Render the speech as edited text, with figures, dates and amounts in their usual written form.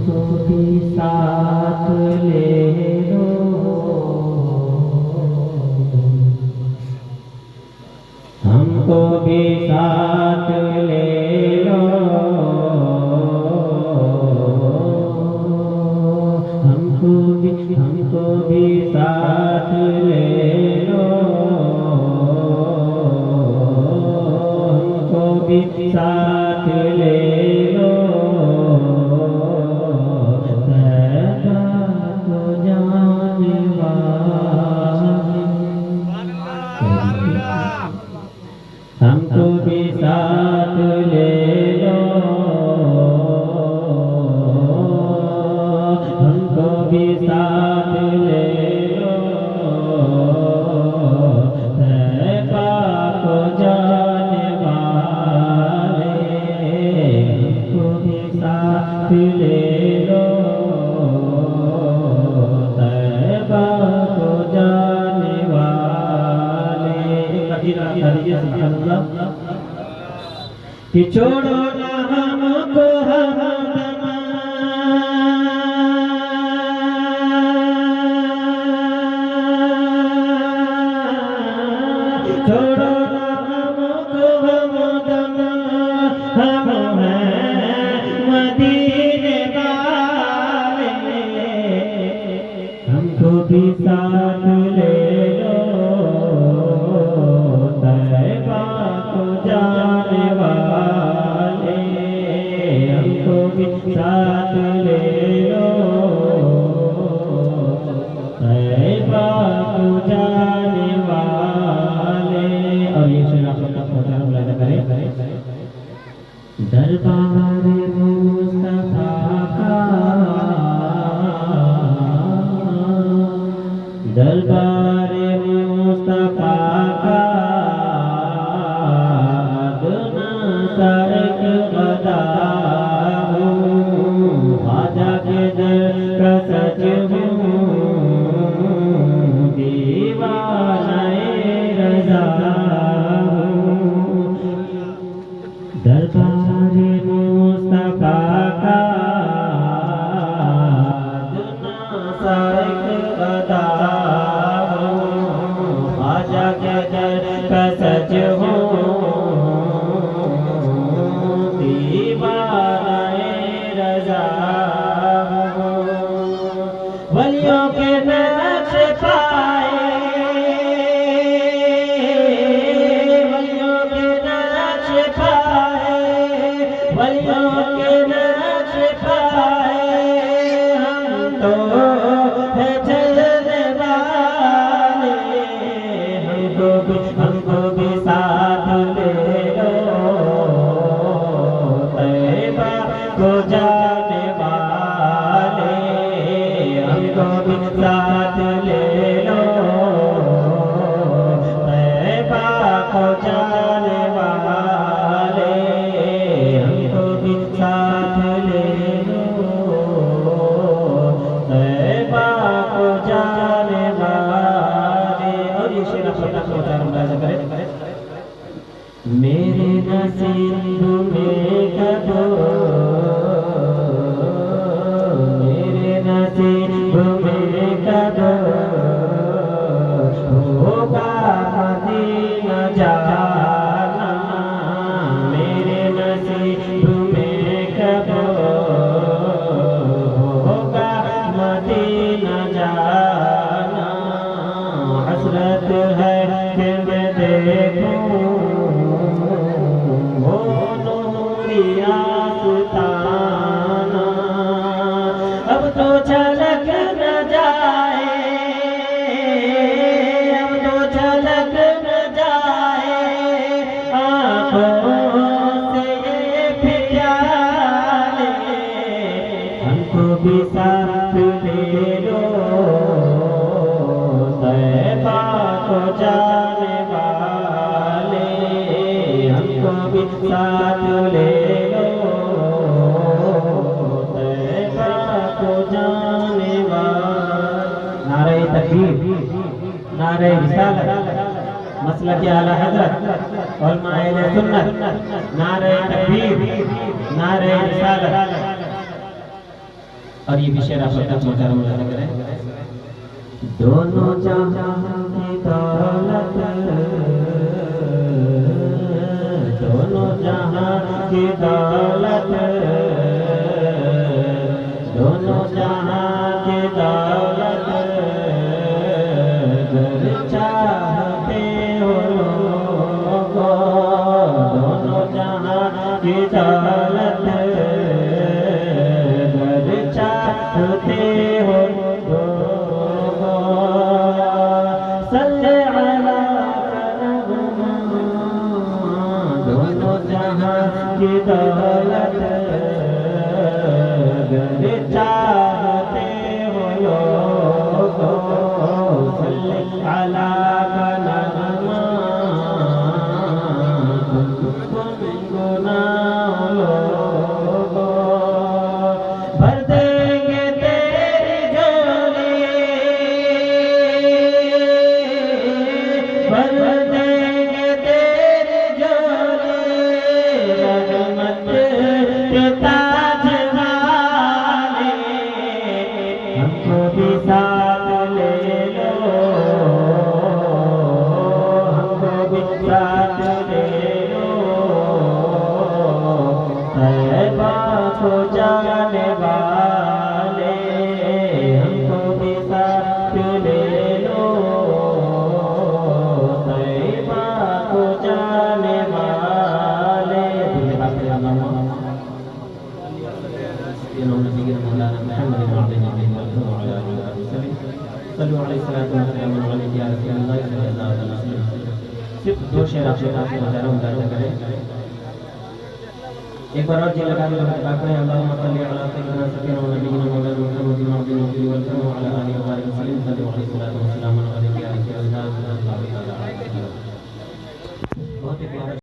हमको भी साथ ले लो, हमको भी साथ ले लो, हमको भी साथ ले लो, हमको भी साथ ले लो, तैबा को जाने वाले, हमको भी साथ ले लो, हमको भी साथ ले लो, तैबा को जाने वाले, हमको भी साथ ले लो, तैबा को जाने वाले। कि छोड़ो ना हमको हमदम, छोड़ो ना हमको हमदम, हम हैं मदीने वाले, हमको भी साथ ले लो, तैबा को जाने वाले, हमको भी साथ ले लो, तैबा को जाने वाले। और ये शेर आप सबका पहुंचाना मुलाजा करें। दरबार मुस्तफा का, दरबार मुस्तफा का, दुना सरक गदा हूँ, ख्वाजा के दर का सच हूँ, दीवाने रज़ा हूँ। दरबार मुस्तफा का, दुना सरक गदा हूँ, ख्वाजा के दर का सच हूँ, दीवाने रज़ा हूँ। वलियों के नक्श पाए, वलियों के नक्श पाए, वलियों के नक्श पाए, हम तो है चलने वाले, हमको भी साथ ले लो, तैबा को जाने वाले, हमको भी साथ ले लो, तैबा को जाने वाले, हमको भी साथ ले लो, तैबा को जाने वाले। और ये शेर आप सबका पहुंचाना मुलाजा करें। मेरे नसीब में कदो, मेरे नसीब में कदो, होगा मदीना जाना, मेरे नसीब में कदो, होगा मदीना जाना। हसरत है कि मैं देखूं वो नूरी आस्ताना, अब तो झलक न जाए, अब तो झलक न जाए, आँखों से ये प्याले, हमको भी साथ ले लो, तैबा को जाने वाले, हमको भी साथ ले लो, तैबा को जाने वाले। नारे तकबीर, नारे रिसालत, मसलक आला हज़रत और माइल सुन्नत, नारे तकबीर, नारे रिसालत। और ये विषय आप तक पहुंचाना मुलाजा करें। दोनों जहां की दौलत, दोनों जहां की दौलत, दोनों जहां की दौलत घर चाहते हो लोगो, दोनों जहां की दौलत घर चाहते हो लोगो। सल्ले अला दोनों जहां की दौलत घर चाहते हो लोगो। सल्ले अला कनमा गुनगुनाओ लोगो। भर देंगे तेरी झोली, भर देंगे तेरी झोली, रहमत के ताज वाले, हमको भी साथ ले लो, हमको भी साथ ले लो। तैबा को जाने वाले, हमको भी साथ ले लो। तैबा को जाने वाले सिर्फ दो शेर आप मुलाजा करें। एक बार और जी लगा के अल्लाहुम्मा सल्ली अला सय्यिदिना